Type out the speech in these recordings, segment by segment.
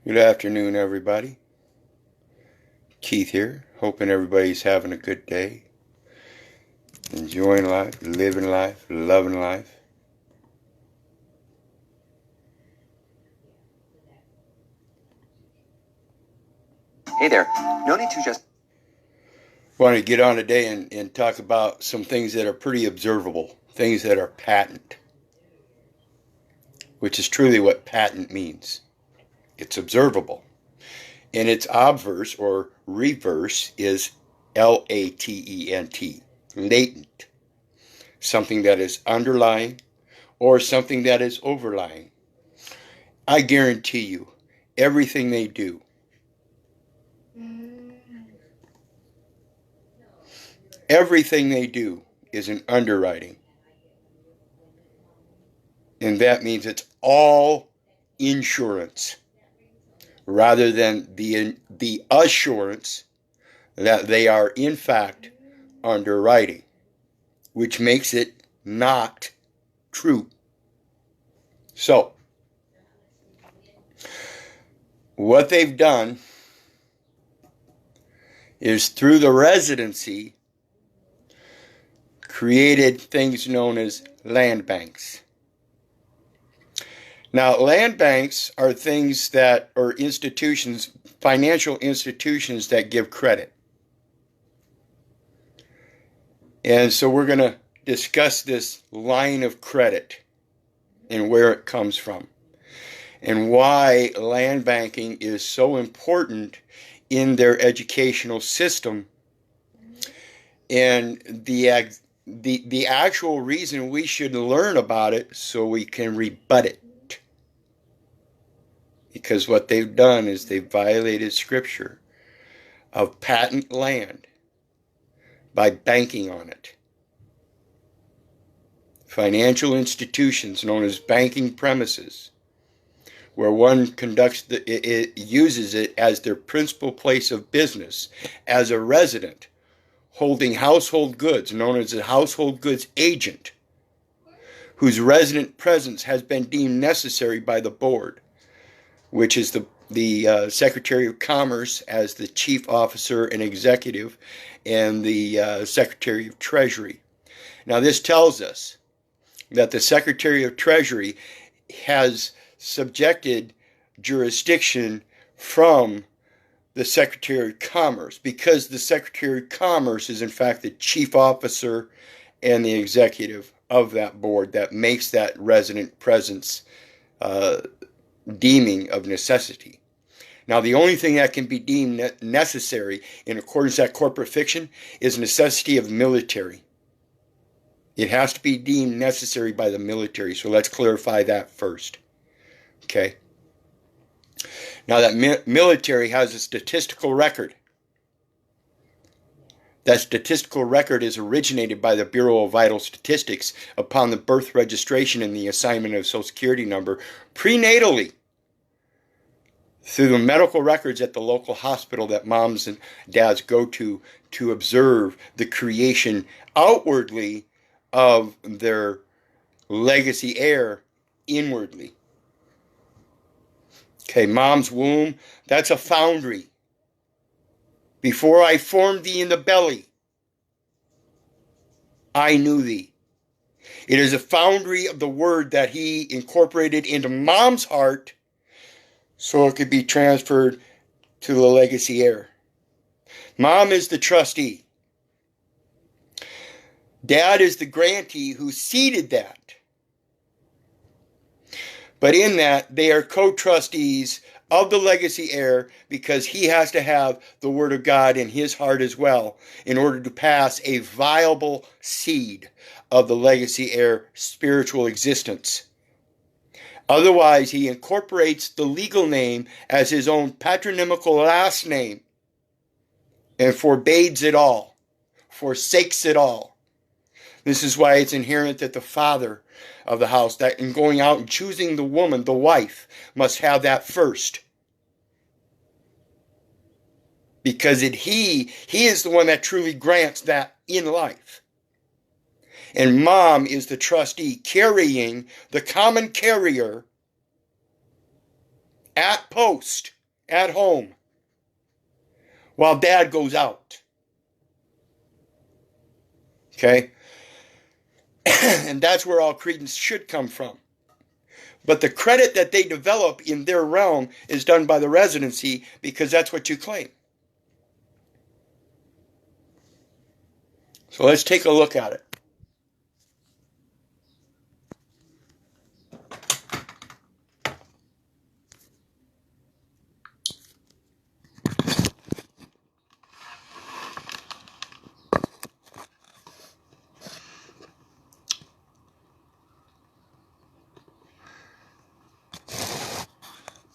Good afternoon, everybody. Keith here. Hoping everybody's having a good day. Enjoying life, living life, loving life. Hey there. No need to just. Want to get on today and talk about some things that are pretty observable, things that are patent, which is truly what patent means. It's observable. And its obverse or reverse is latent, latent. Something that is underlying or something that is overlying. I guarantee you, everything they do, everything they do is an underwriting. And that means it's all insurance rather than the assurance that they are in fact underwriting, which makes it not true. So, what they've done is through the residency created things known as land banks. Now, land banks are things that, or institutions, financial institutions that give credit. And so we're going to discuss this line of credit and where it comes from and why land banking is so important in their educational system and the actual reason we should learn about it so we can rebut it. Because what they've done is they've violated scripture of patent land by banking on it. Financial institutions known as banking premises, where one conducts it uses it as their principal place of business as a resident, holding household goods, known as a household goods agent, whose resident presence has been deemed necessary by the board, which is the Secretary of Commerce as the chief officer and executive, and the Secretary of Treasury. Now, this tells us that the Secretary of Treasury has subjected jurisdiction from the Secretary of Commerce, because the Secretary of Commerce is in fact the chief officer and the executive of that board that makes that resident presence deeming of necessity. Now, the only thing that can be deemed necessary in accordance with that corporate fiction is necessity of military. It has to be deemed necessary by the military, so let's clarify that first. Okay? Now, that military has a statistical record. That statistical record is originated by the Bureau of Vital Statistics upon the birth registration and the assignment of Social Security number prenatally through the medical records at the local hospital that moms and dads go to observe the creation outwardly of their legacy heir inwardly. Okay, mom's womb, that's a foundry. Before I formed thee in the belly, I knew thee. It is a foundry of the word that he incorporated into mom's heart so it could be transferred to the legacy heir. Mom is the trustee. Dad is the grantee who seeded that. But in that, they are co-trustees of the legacy heir because he has to have the word of God in his heart as well in order to pass a viable seed of the legacy heir spiritual existence. Otherwise, he incorporates the legal name as his own patronymical last name and forbids it all, forsakes it all. This is why it's inherent that the father of the house, that in going out and choosing the woman, the wife, must have that first. Because he is the one that truly grants that in life. And mom is the trustee carrying the common carrier at post at home while dad goes out. Okay? And that's where all credence should come from. But the credit that they develop in their realm is done by the residency because that's what you claim. So let's take a look at it.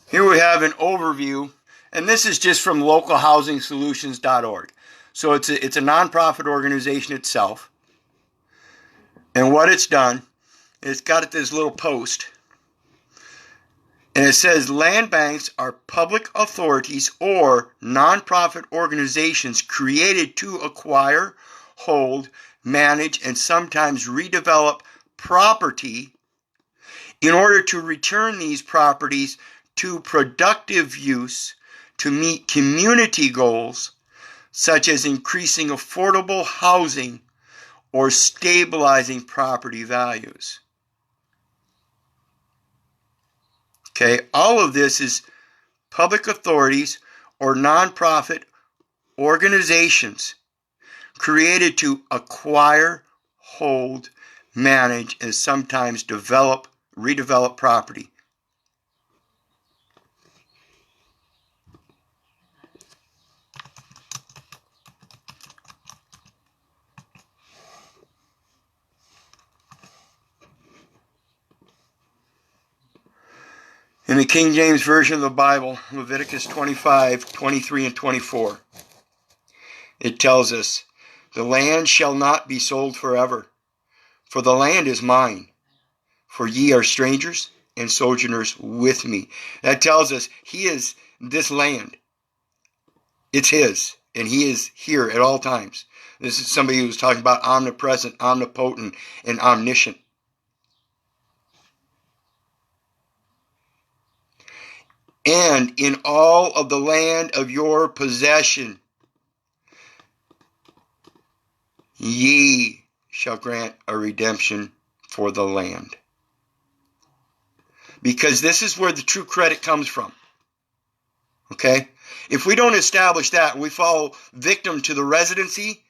Here we have an overview, and this is just from localhousingsolutions.org. So it's a nonprofit organization itself. And what it's done, it's got this little post. And it says land banks are public authorities or nonprofit organizations created to acquire, hold, manage, and sometimes redevelop property in order to return these properties to productive use to meet community goals such as increasing affordable housing or stabilizing property values. Okay, all of this is public authorities or nonprofit organizations created to acquire, hold, manage, and sometimes redevelop property. In the King James Version of the Bible, Leviticus 25, 23, and 24, it tells us, "The land shall not be sold forever, for the land is mine, for ye are strangers and sojourners with me." That tells us he is this land. It's his, and he is here at all times. This is somebody who's talking about omnipresent, omnipotent, and omniscient. And in all of the land of your possession, ye shall grant a redemption for the land. Because this is where the true credit comes from. Okay? If we don't establish that and we fall victim to the residency,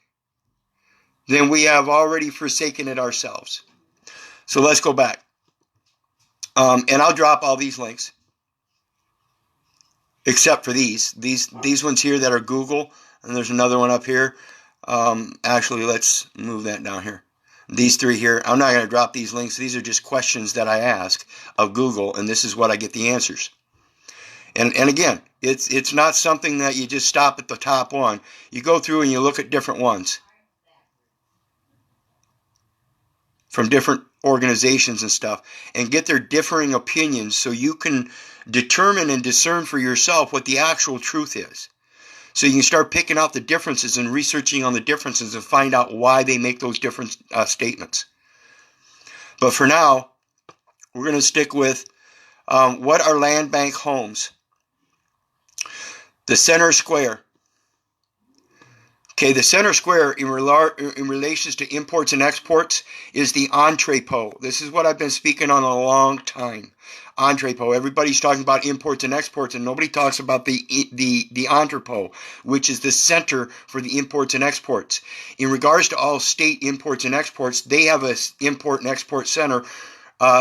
then we have already forsaken it ourselves. So let's go back. And I'll drop all these links. Except for these ones here that are Google, and there's another one up here. Actually, let's move that down here. These three here, I'm not going to drop these links. These are just questions that I ask of Google, and this is what I get the answers. And again, it's not something that you just stop at the top one. You go through and you look at different ones from different organizations and stuff, and get their differing opinions so you can determine and discern for yourself what the actual truth is. So you can start picking out the differences and researching on the differences and find out why they make those different statements. But for now, we're going to stick with what are land bank homes? The center square. Okay, the center square in relations to imports and exports is the entrepot. This is what I've been speaking on a long time. Entrepot. Everybody's talking about imports and exports, and nobody talks about the entrepot, which is the center for the imports and exports. In regards to all state imports and exports, they have an import and export center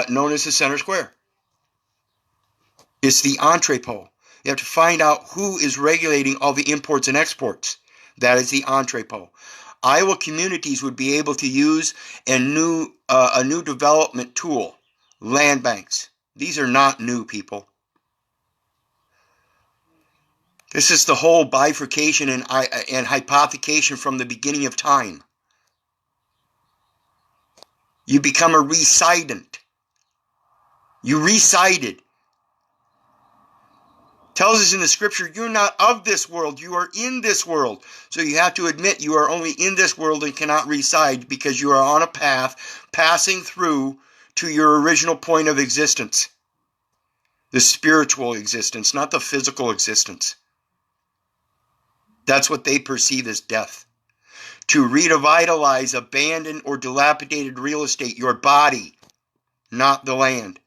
known as the center square. It's the entrepot. You have to find out who is regulating all the imports and exports. That is the entrepot. Iowa communities would be able to use a new development tool, land banks. These are not new, people. This is the whole bifurcation and hypothecation from the beginning of time. You become a residant. You resided. Tells us in the scripture, you're not of this world, you are in this world. So you have to admit you are only in this world and cannot reside because you are on a path passing through to your original point of existence. The spiritual existence, not the physical existence. That's what they perceive as death. To revitalize abandoned or dilapidated real estate, your body, not the land.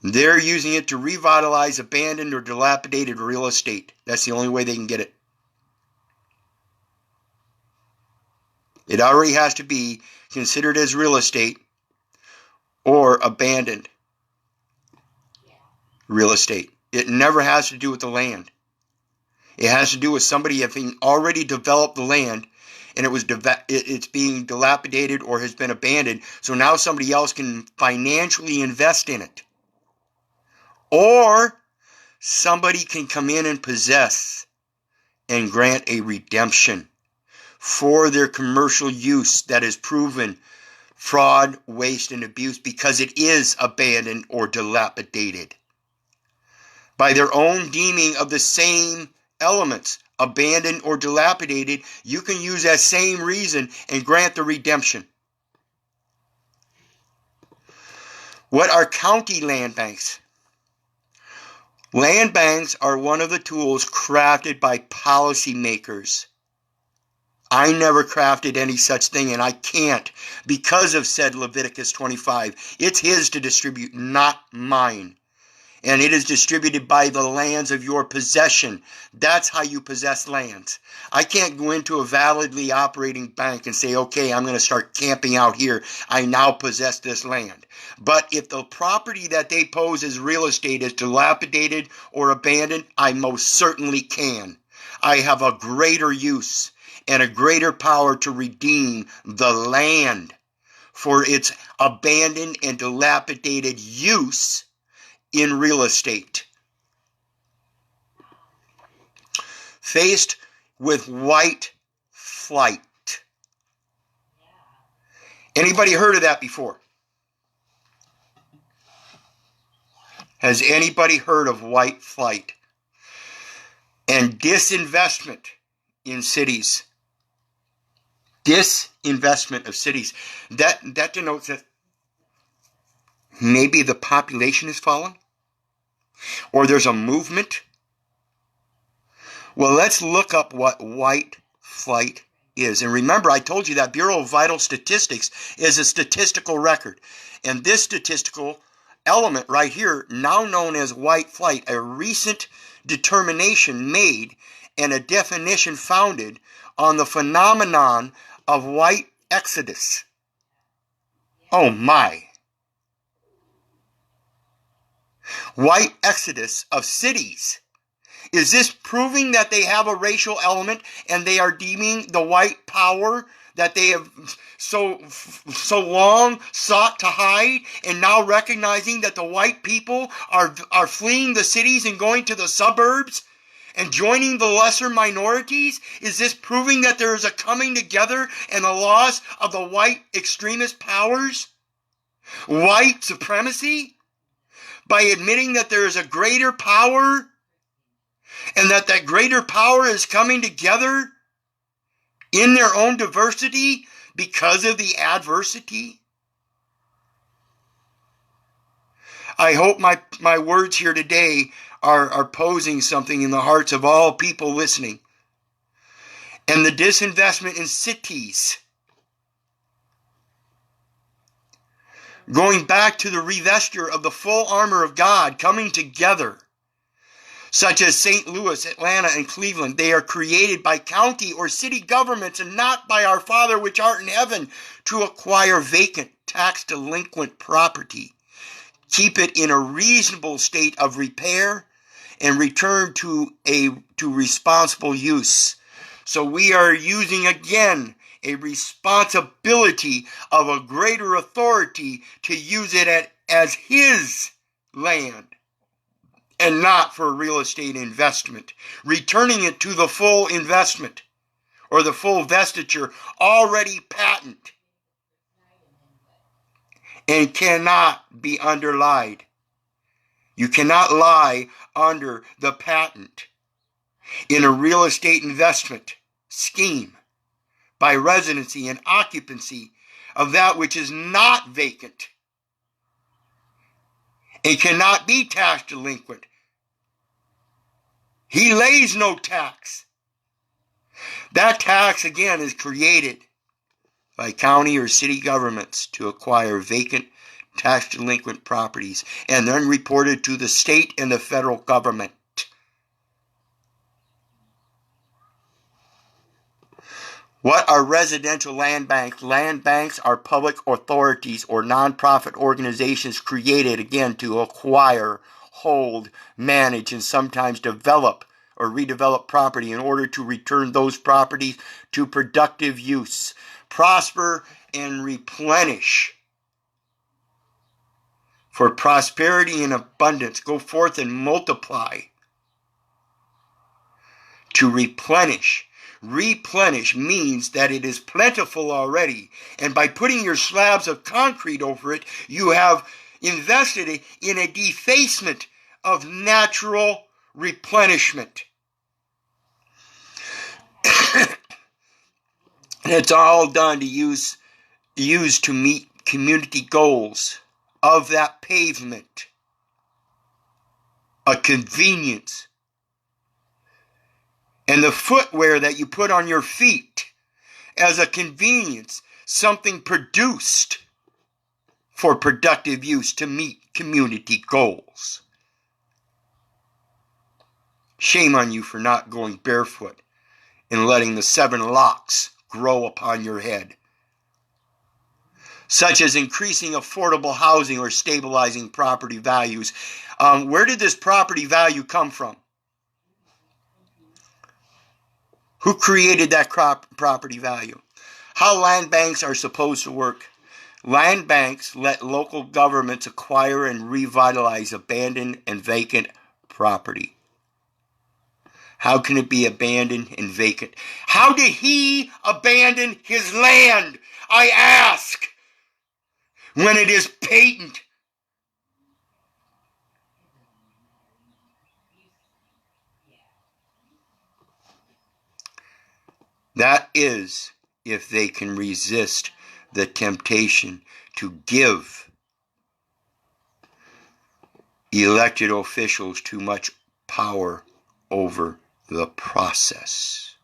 They're using it to revitalize abandoned or dilapidated real estate. That's the only way they can get it. It already has to be considered as real estate or abandoned real estate. It never has to do with the land. It has to do with somebody having already developed the land and it's being dilapidated or has been abandoned. So now somebody else can financially invest in it. Or somebody can come in and possess and grant a redemption for their commercial use that is proven fraud, waste, and abuse because it is abandoned or dilapidated. By their own deeming of the same elements, abandoned or dilapidated, you can use that same reason and grant the redemption. What are county land banks? Land banks are one of the tools crafted by policymakers. I never crafted any such thing, and I can't because of said Leviticus 25. It's his to distribute, not mine. And it is distributed by the lands of your possession. That's how you possess lands. I can't go into a validly operating bank and say, okay, I'm going to start camping out here. I now possess this land. But if the property that they pose as real estate is dilapidated or abandoned, I most certainly can. I have a greater use and a greater power to redeem the land for its abandoned and dilapidated use in real estate. Faced with white flight. Anybody heard of that before? Has anybody heard of white flight? And disinvestment in cities. Disinvestment of cities. That denotes that maybe the population has fallen? Or there's a movement? Well, let's look up what white flight is. And remember, I told you that Bureau of Vital Statistics is a statistical record. And this statistical element right here, now known as white flight, a recent determination made and a definition founded on the phenomenon of white exodus. Oh my. White exodus of cities. Is this proving that they have a racial element and they are deeming the white power that they have so long sought to hide and now recognizing that the white people are fleeing the cities and going to the suburbs and joining the lesser minorities? Is this proving that there is a coming together and the loss of the white extremist powers? White supremacy? By admitting that there is a greater power and that greater power is coming together in their own diversity because of the adversity? I hope my words here today are posing something in the hearts of all people listening. And the disinvestment in cities. Going back to the revesture of the full armor of God coming together, such as St. Louis, Atlanta, and Cleveland. They are created by county or city governments and not by our Father which art in heaven to acquire vacant, tax-delinquent property, keep it in a reasonable state of repair, and return to responsible use. So we are using again a responsibility of a greater authority to use it as his land and not for real estate investment, returning it to the full investment or the full vestiture already patent and cannot be underlied. You cannot lie under the patent in a real estate investment scheme by residency and occupancy of that which is not vacant and cannot be tax delinquent. He lays no tax. That tax, again, is created by county or city governments to acquire vacant tax delinquent properties and then reported to the state and the federal government. What are residential land banks? Land banks are public authorities or nonprofit organizations created, again, to acquire, hold, manage, and sometimes develop or redevelop property in order to return those properties to productive use, prosper, and replenish. For prosperity and abundance, go forth and multiply. To replenish. Replenish means that it is plentiful already, and by putting your slabs of concrete over it, you have invested in a defacement of natural replenishment. And it's all done to use to meet community goals of that pavement, a convenience. And the footwear that you put on your feet as a convenience, something produced for productive use to meet community goals. Shame on you for not going barefoot and letting the 7 locks grow upon your head, such as increasing affordable housing or stabilizing property values. Where did this property value come from? Who created that property value? How land banks are supposed to work. Land banks let local governments acquire and revitalize abandoned and vacant property. How can it be abandoned and vacant? How did he abandon his land, I ask, when it is patent? That is, if they can resist the temptation to give elected officials too much power over the process.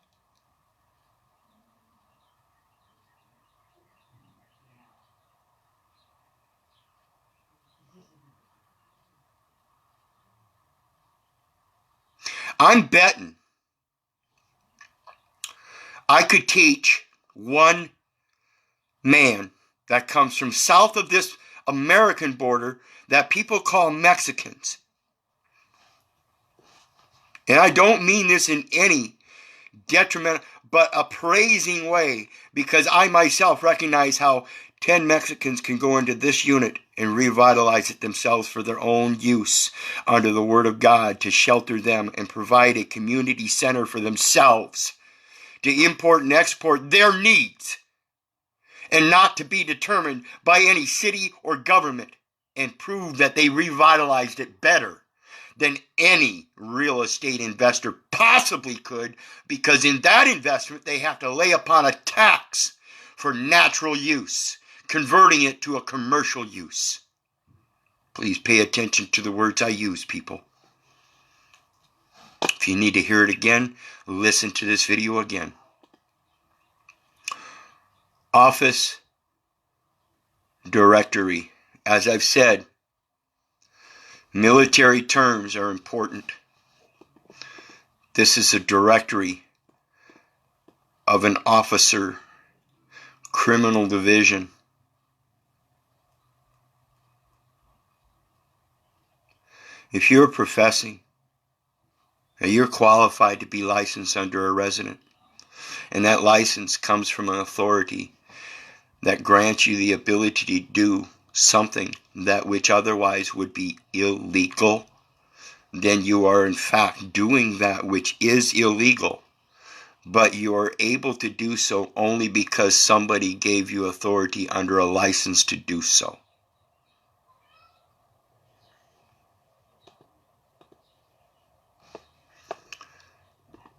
I'm betting I could teach one man that comes from south of this American border that people call Mexicans. And I don't mean this in any detrimental, but a praising way, because I myself recognize how 10 Mexicans can go into this unit and revitalize it themselves for their own use under the Word of God to shelter them and provide a community center for themselves to import and export their needs and not to be determined by any city or government, and prove that they revitalized it better than any real estate investor possibly could, because in that investment they have to lay upon a tax for natural use, converting it to a commercial use. Please pay attention to the words I use, people. If you need to hear it again, listen to this video again. Office directory. As I've said, military terms are important. This is a directory of an officer, criminal division. If you're professing that you're qualified to be licensed under a resident, and that license comes from an authority that grants you the ability to do something that which otherwise would be illegal, then you are in fact doing that which is illegal, but you are able to do so only because somebody gave you authority under a license to do so.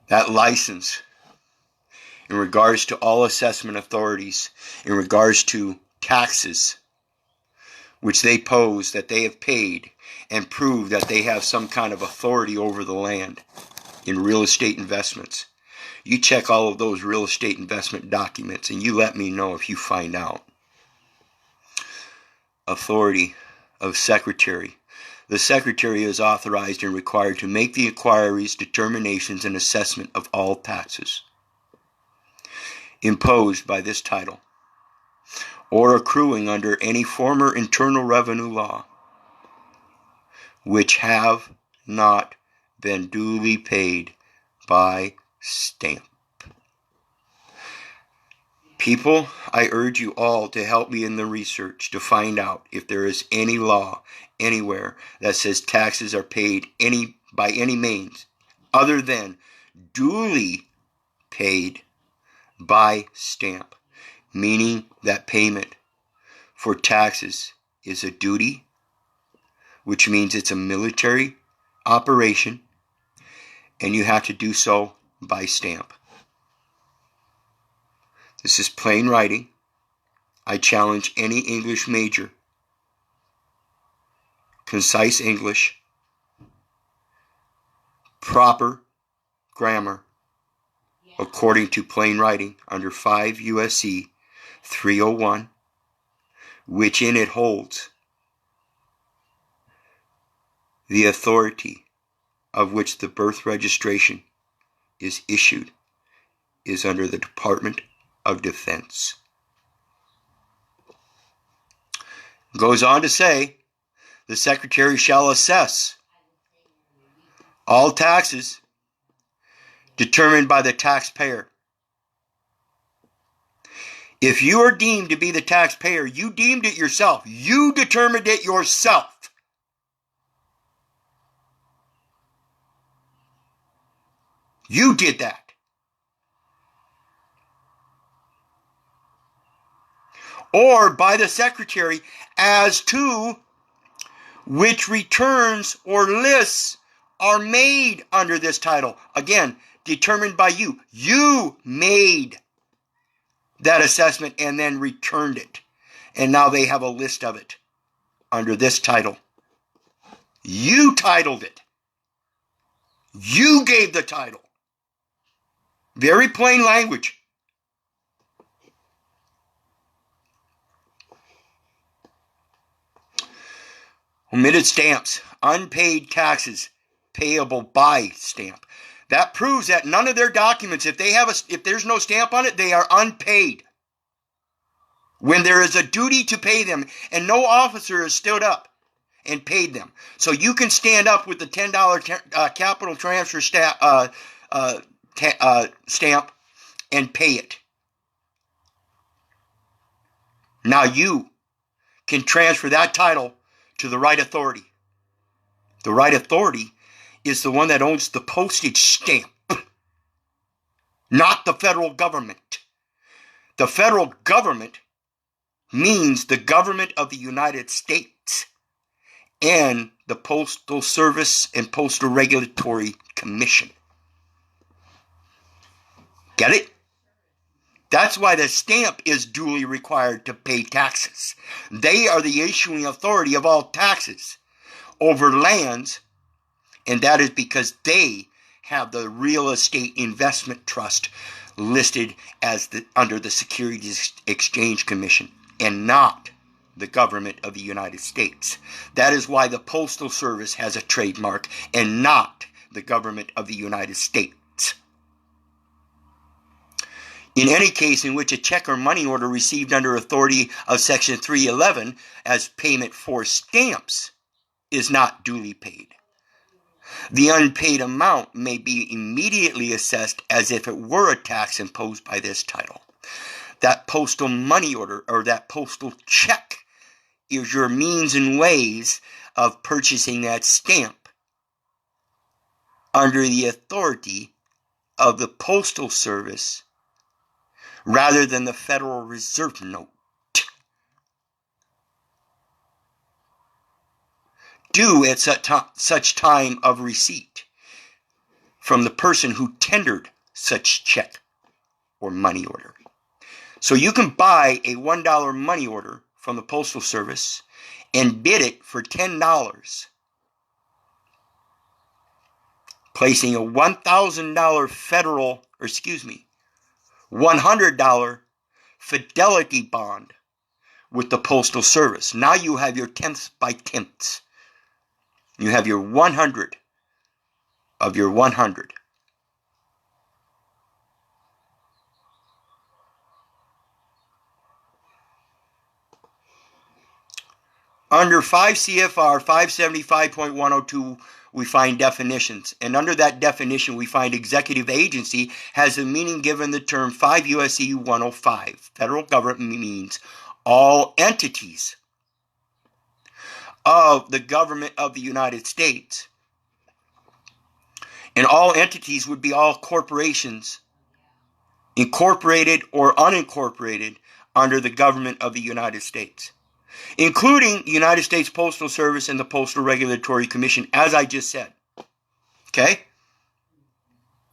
That license, in regards to all assessment authorities, in regards to taxes, which they pose that they have paid and prove that they have some kind of authority over the land in real estate investments. You check all of those real estate investment documents and you let me know if you find out. Authority of secretary. The secretary is authorized and required to make the inquiries, determinations, and assessment of all taxes imposed by this title or accruing under any former internal revenue law which have not been duly paid by stamp. People, I urge you all to help me in the research to find out if there is any law anywhere that says taxes are paid by any means other than duly paid by stamp, meaning that payment for taxes is a duty, which means it's a military operation, and you have to do so by stamp. This is plain writing. I challenge any English major, concise English, proper grammar, according to plain writing under 5 U.S.C. 301, which in it holds the authority of which the birth registration is issued is under the Department of Defense. Goes on to say, the Secretary shall assess all taxes determined by the taxpayer. If you are deemed to be the taxpayer, you deemed it yourself. You determined it yourself. You did that. Or by the Secretary as to which returns or lists are made under this title. Again, determined by you. You made that assessment and then returned it. And now they have a list of it under this title. You titled it. You gave the title. Very plain language. Omitted stamps, unpaid taxes, payable by stamp. That proves that none of their documents, if there's no stamp on it, they are unpaid. When there is a duty to pay them, and no officer has stood up and paid them. So you can stand up with the $10 capital transfer stamp and pay it. Now you can transfer that title to the right authority. The right authority is the one that owns the postage stamp, not the federal government. The federal government means the government of the United States and the Postal Service and Postal Regulatory Commission. Get it? That's why the stamp is duly required to pay taxes. They are the issuing authority of all taxes over lands, and that is because they have the real estate investment trust listed as under the Securities Exchange Commission and not the government of the United States. That is why the Postal Service has a trademark and not the government of the United States. In any case in which a check or money order received under authority of Section 311 as payment for stamps is not duly paid, the unpaid amount may be immediately assessed as if it were a tax imposed by this title. That postal money order or that postal check is your means and ways of purchasing that stamp under the authority of the Postal Service rather than the Federal Reserve note. Due at such time of receipt from the person who tendered such check or money order. So you can buy a $1 money order from the Postal Service and bid it for $10, placing a $1,000 $100 fidelity bond with the Postal Service. Now you have your tenths by tenths. You have your 100 of your 100. Under 5 CFR 575.102, we find definitions. And under that definition, we find executive agency has a meaning given the term 5 U.S.C. 105. Federal government means all entities of the government of the United States. And all entities would be all corporations, incorporated or unincorporated, under the government of the United States, including the United States Postal Service and the Postal Regulatory Commission, as I just said. Okay?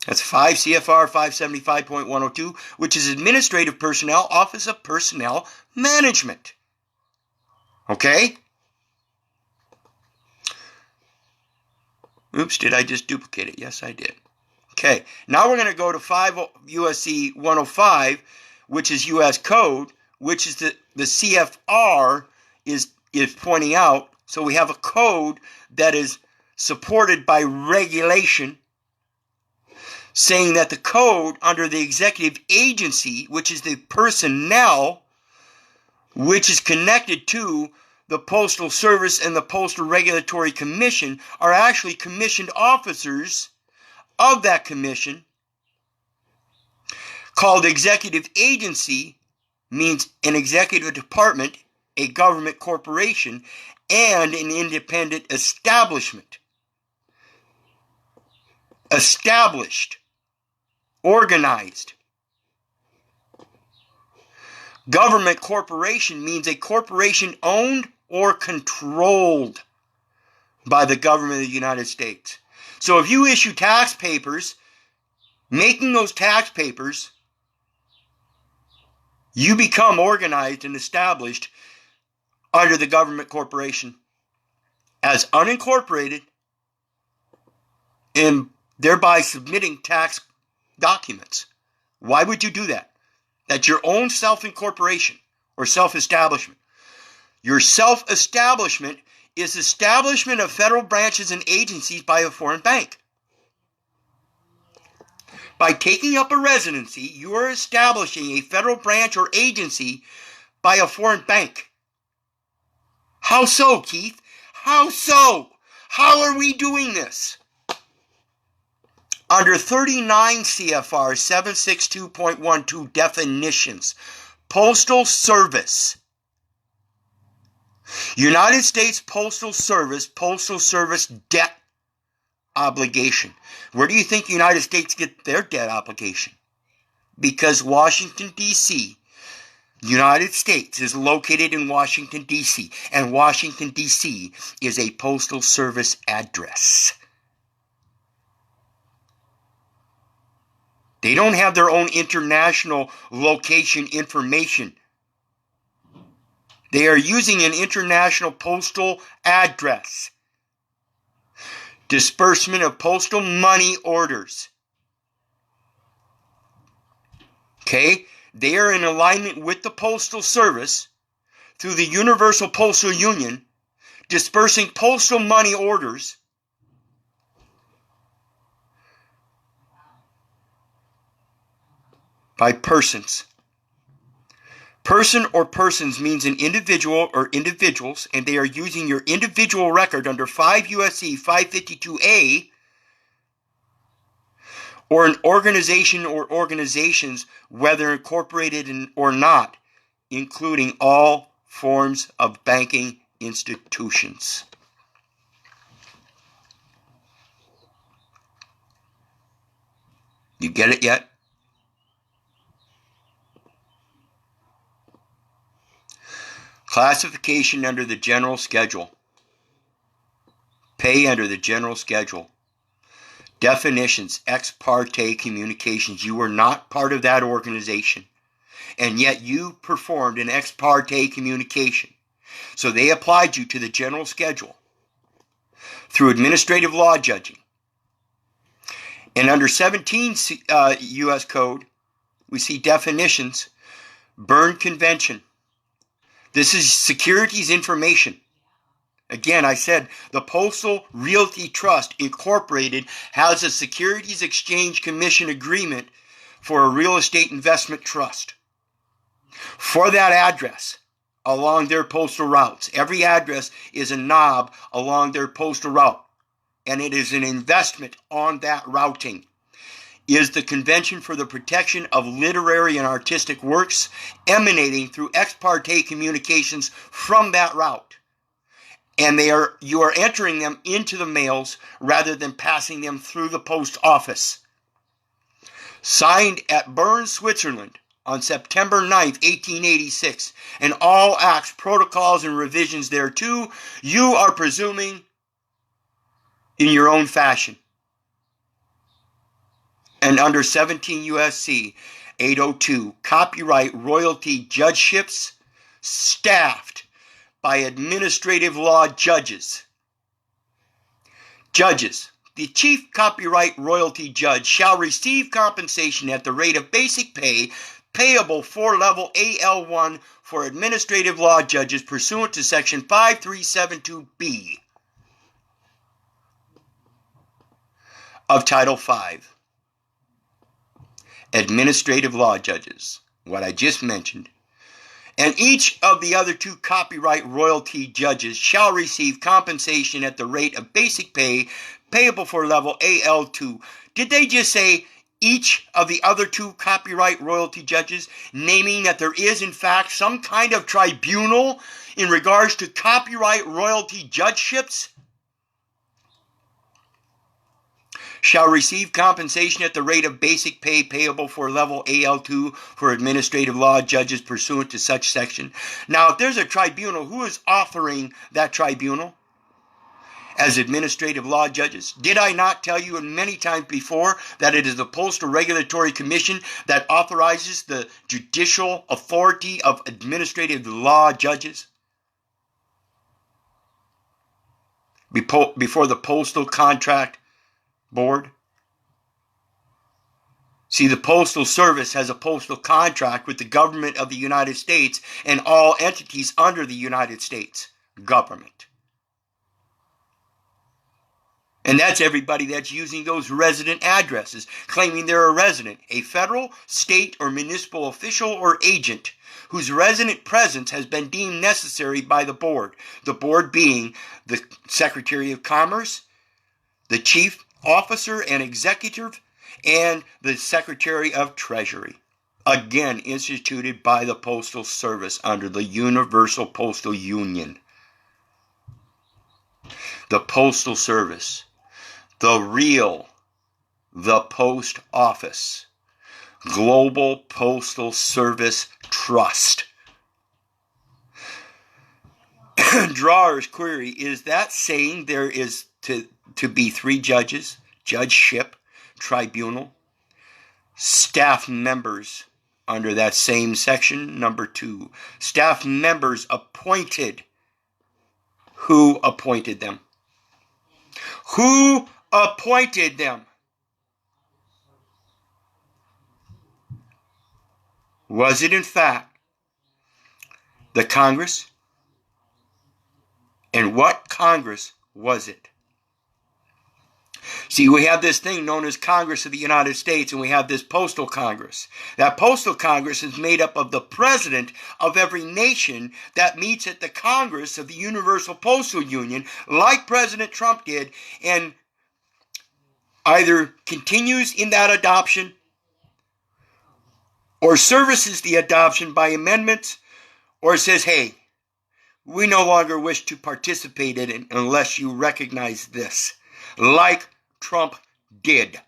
That's 5 CFR 575.102, which is Administrative Personnel, Office of Personnel Management. Okay? Oops, did I just duplicate it? Yes, I did. Okay, now we're going to go to 5 U.S.C. 105, which is U.S. Code, which is the CFR is pointing out. So we have a code that is supported by regulation, saying that the code under the executive agency, which is the personnel, which is connected to the Postal Service and the Postal Regulatory Commission, are actually commissioned officers of that commission, called executive agency, means an executive department, a government corporation, and an independent establishment. Established, organized. Government corporation means a corporation owned or controlled by the government of the United States. So if you issue tax papers, making those tax papers, you become organized and established under the government corporation as unincorporated, and thereby submitting tax documents. Why would you do that? That's your own self-incorporation or self-establishment. Your self-establishment is establishment of federal branches and agencies by a foreign bank. By taking up a residency, you are establishing a federal branch or agency by a foreign bank. How so, Keith? How so? How are we doing this? Under 39 CFR 762.12 definitions, Postal Service. United States Postal Service debt obligation. Where do you think the United States get their debt obligation? Because Washington, D.C., United States is located in Washington, D.C., and Washington, D.C. is a Postal Service address. They don't have their own international location information. They are using an international postal address. Disbursement of postal money orders. Okay? They are in alignment with the Postal Service through the Universal Postal Union, dispersing postal money orders by persons. Person or persons means an individual or individuals, and they are using your individual record under 5 U.S.C. 552A, or an organization or organizations, whether incorporated or not, including all forms of banking institutions. You get it yet? Classification under the general schedule. Pay under the general schedule. Definitions, ex parte communications. You were not part of that organization, and yet you performed an ex parte communication. So they applied you to the general schedule through administrative law judging. And under 17 U.S. Code, we see definitions. Berne Convention. This is securities information. Again, I said the Postal Realty Trust Incorporated has a Securities Exchange Commission agreement for a real estate investment trust. For that address, along their postal routes. Every address is a knob along their postal route, and it is an investment on that routing. Is the Convention for the Protection of Literary and Artistic Works emanating through ex parte communications from that route. And you are entering them into the mails rather than passing them through the post office. Signed at Bern, Switzerland on September 9th, 1886, and all acts, protocols, and revisions thereto, you are presuming in your own fashion. And under 17 U.S.C. 802, copyright royalty judgeships staffed by administrative law judges. Judges. The chief copyright royalty judge shall receive compensation at the rate of basic pay payable for level AL1 for administrative law judges pursuant to section 5372B of Title V. Administrative law judges, what I just mentioned, and each of the other two copyright royalty judges shall receive compensation at the rate of basic pay payable for level AL2. Did they just say each of the other two copyright royalty judges, naming that there is in fact some kind of tribunal in regards to copyright royalty judgeships? Shall receive compensation at the rate of basic pay payable for level AL2 for administrative law judges pursuant to such section. Now, if there's a tribunal, who is authoring that tribunal as administrative law judges? Did I not tell you many times before that it is the Postal Regulatory Commission that authorizes the judicial authority of administrative law judges? Before the Postal Contract Board. See, the Postal Service has a postal contract with the government of the United States and all entities under the United States government. And that's everybody that's using those resident addresses, claiming they're a resident, a federal, state, or municipal official or agent whose resident presence has been deemed necessary by the board being the Secretary of Commerce, the Chief Officer and Executive, and the Secretary of Treasury. Again, instituted by the Postal Service under the Universal Postal Union. The Postal Service. The Post Office. Global Postal Service Trust. Drawer's query, is that saying there is to be three judges, judgeship, tribunal, staff members under that same section, number 2. Staff members appointed. Who appointed them? Who appointed them? Was it in fact the Congress? And what Congress was it? See, we have this thing known as Congress of the United States, and we have this Postal Congress. That Postal Congress is made up of the president of every nation that meets at the Congress of the Universal Postal Union, like President Trump did, and either continues in that adoption or services the adoption by amendments, or says, hey, we no longer wish to participate in it unless you recognize this, like Trump did.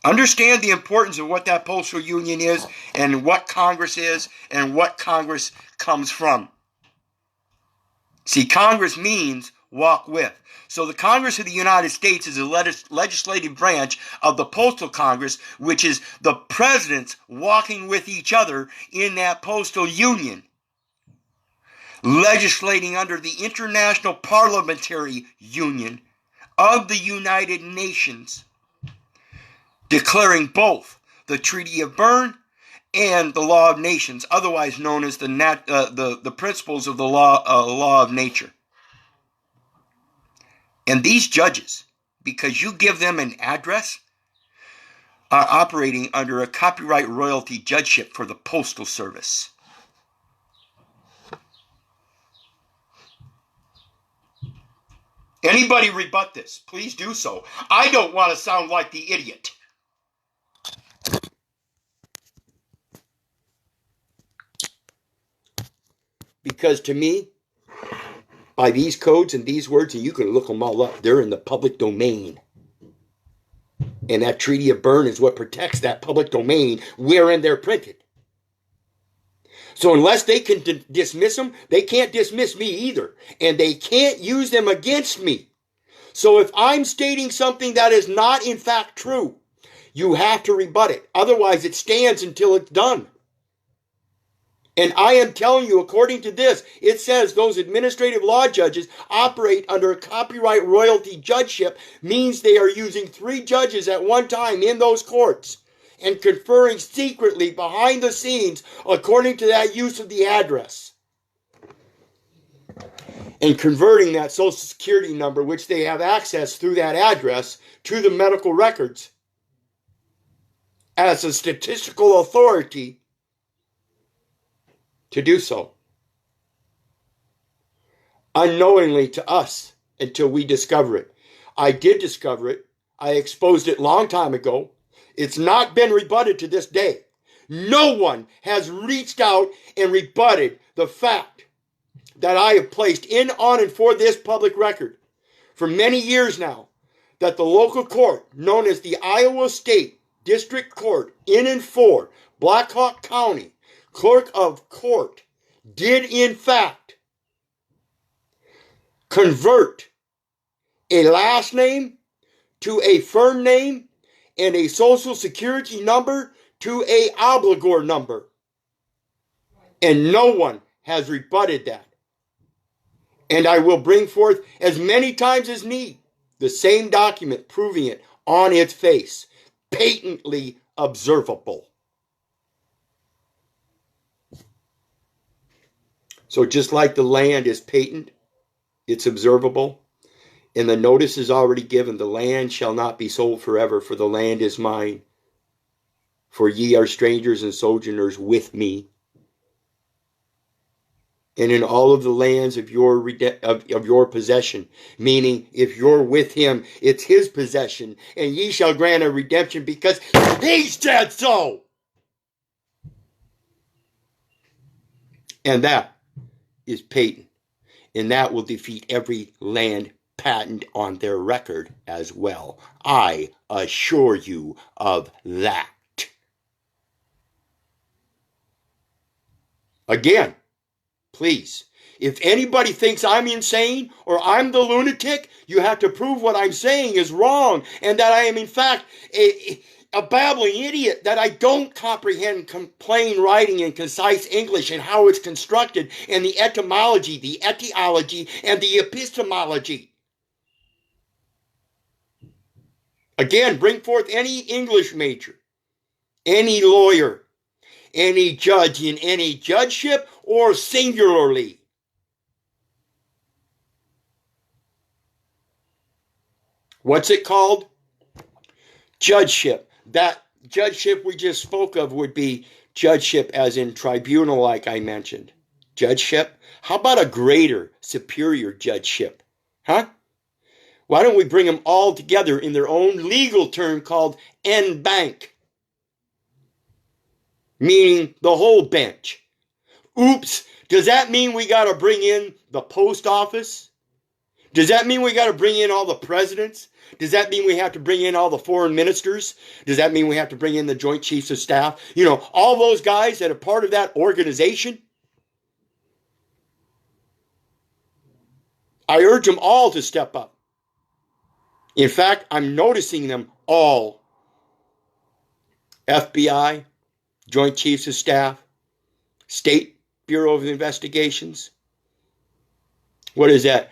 Understand the importance of what that postal union is and what Congress is and what Congress comes from. See, Congress means walk with. So the Congress of the United States is a legislative branch of the Postal Congress, which is the presidents walking with each other in that postal union, legislating under the International Parliamentary Union of the United Nations, declaring both the Treaty of Berne and the Law of Nations, otherwise known as the principles of the law of nature. And these judges, because you give them an address, are operating under a copyright royalty judgeship for the Postal Service. Anybody rebut this, please do so. I don't want to sound like the idiot. Because to me, by these codes and these words, and you can look them all up, they're in the public domain. And that Treaty of Berne is what protects that public domain wherein they're printed. So unless they can dismiss them, they can't dismiss me either. And they can't use them against me. So if I'm stating something that is not in fact true, you have to rebut it. Otherwise it stands until it's done. And I am telling you, according to this, it says those administrative law judges operate under a copyright royalty judgeship, means they are using 3 judges at one time in those courts and conferring secretly behind the scenes according to that use of the address. And converting that social security number, which they have access through that address, to the medical records as a statistical authority to do so. Unknowingly to us until we discover it. I did discover it. I exposed it long time ago. It's not been rebutted to this day. No one has reached out and rebutted the fact that I have placed in, on, and for this public record for many years now that the local court, known as the Iowa State District Court in and for Black Hawk County, Clerk of Court, did in fact convert a last name to a firm name and a social security number to a obligor number. And no one has rebutted that. And I will bring forth as many times as need the same document proving it on its face, patently observable. So just like the land is patent, it's observable, and the notice is already given, the land shall not be sold forever, for the land is mine. For ye are strangers and sojourners with me. And in all of the lands of your possession, meaning if you're with him, it's his possession, and ye shall grant a redemption because he said so. And that is patent, and that will defeat every land patent on their record as well. I assure you of that. Again, please, if anybody thinks I'm insane or I'm the lunatic, you have to prove what I'm saying is wrong and that I am in fact a babbling idiot, that I don't comprehend plain writing in concise English and how it's constructed, and the etymology, the etiology, and the epistemology. Again, bring forth any English major, any lawyer, any judge in any judgeship or singularly. What's it called? Judgeship. That judgeship we just spoke of would be judgeship as in tribunal, like I mentioned. Judgeship. How about a greater, superior judgeship? Huh? Why don't we bring them all together in their own legal term called en banc? Meaning the whole bench. Oops. Does that mean we got to bring in the post office? Does that mean we got to bring in all the presidents? Does that mean we have to bring in all the foreign ministers? Does that mean we have to bring in the Joint Chiefs of Staff? You know, all those guys that are part of that organization? I urge them all to step up. In fact, I'm noticing them all. FBI, Joint Chiefs of Staff, State Bureau of Investigations. What is that?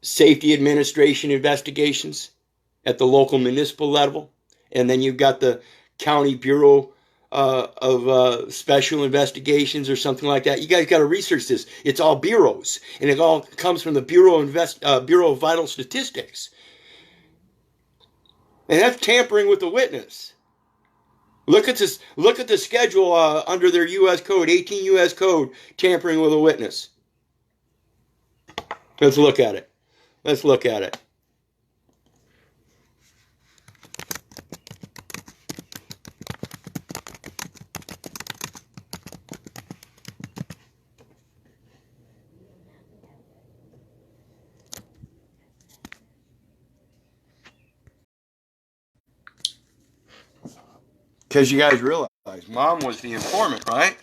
Safety Administration investigations at the local municipal level. And then you've got the County Bureau of Special Investigations or something like that. You guys got to research this. It's all bureaus. And it all comes from the Bureau of Vital Statistics. And that's tampering with the witness. Look at this. Look at the schedule under their U.S. Code, 18 U.S. Code, tampering with a witness. Let's look at it. Let's look at it. Because you guys realize Mom was the informant, right?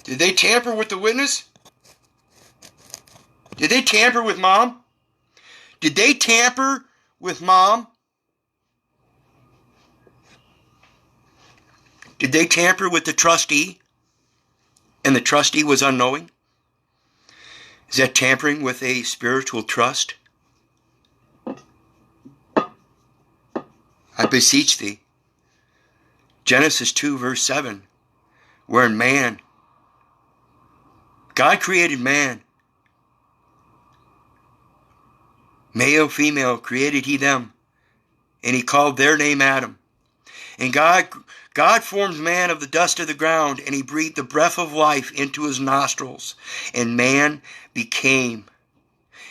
Did they tamper with the witness? Did they tamper with Mom? Did they tamper with Mom? Did they tamper with the trustee? And the trustee was unknowing? Is that tampering with a spiritual trust? I beseech thee. Genesis 2 verse 7. Wherein man, God created man. Male, female, created he them. And he called their name Adam. And God formed man of the dust of the ground, and he breathed the breath of life into his nostrils. And man became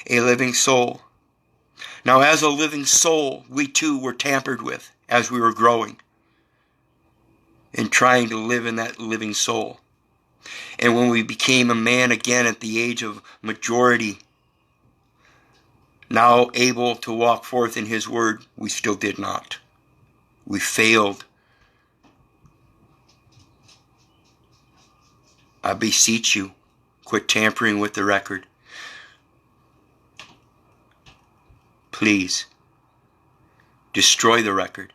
a living soul. Now, as a living soul, we too were tampered with as we were growing and trying to live in that living soul. And when we became a man again at the age of majority, now able to walk forth in his word, we still did not. We failed. I beseech you, quit tampering with the record. Please, destroy the record,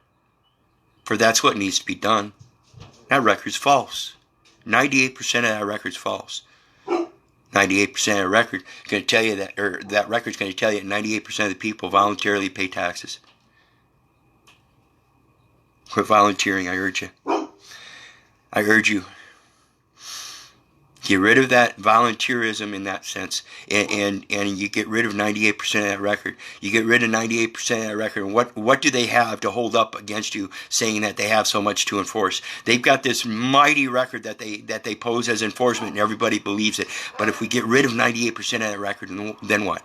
for that's what needs to be done. That record's false. 98% of that record's false. 98% of the record is going to tell you that, or that record's going to tell you that 98% of the people voluntarily pay taxes. Quit volunteering, I urge you. I urge you. Get rid of that volunteerism in that sense, and you get rid of 98% of that record. You get rid of 98% of that record, and what do they have to hold up against you, saying that they have so much to enforce? They've got this mighty record that they pose as enforcement, and everybody believes it. But if we get rid of 98% of that record, then what?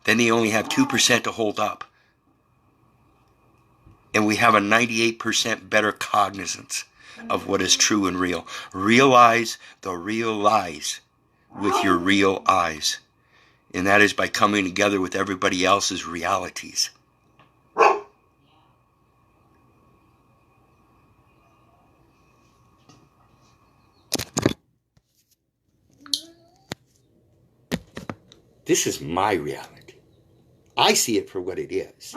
Then they only have 2% to hold up, and we have a 98% better cognizance of what is true and real. Realize the real lies with your real eyes. And that is by coming together with everybody else's realities. This is my reality. I see it for what it is.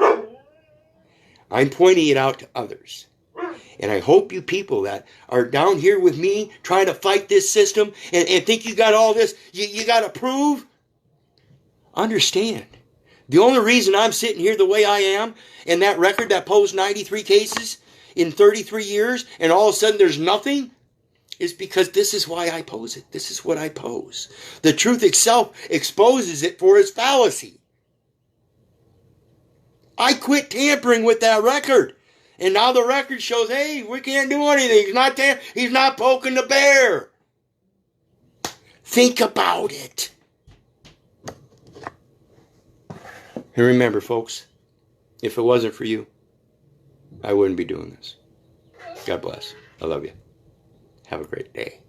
I'm pointing it out to others. And I hope you people that are down here with me trying to fight this system and think you got all this, you got to prove. Understand. The only reason I'm sitting here the way I am, and that record that posed 93 cases in 33 years, and all of a sudden there's nothing, is because this is why I pose it. This is what I pose. The truth itself exposes it for its fallacy. I quit tampering with that record. And now the record shows, hey, we can't do anything. He's not poking the bear. Think about it. And remember, folks, if it wasn't for you, I wouldn't be doing this. God bless. I love you. Have a great day.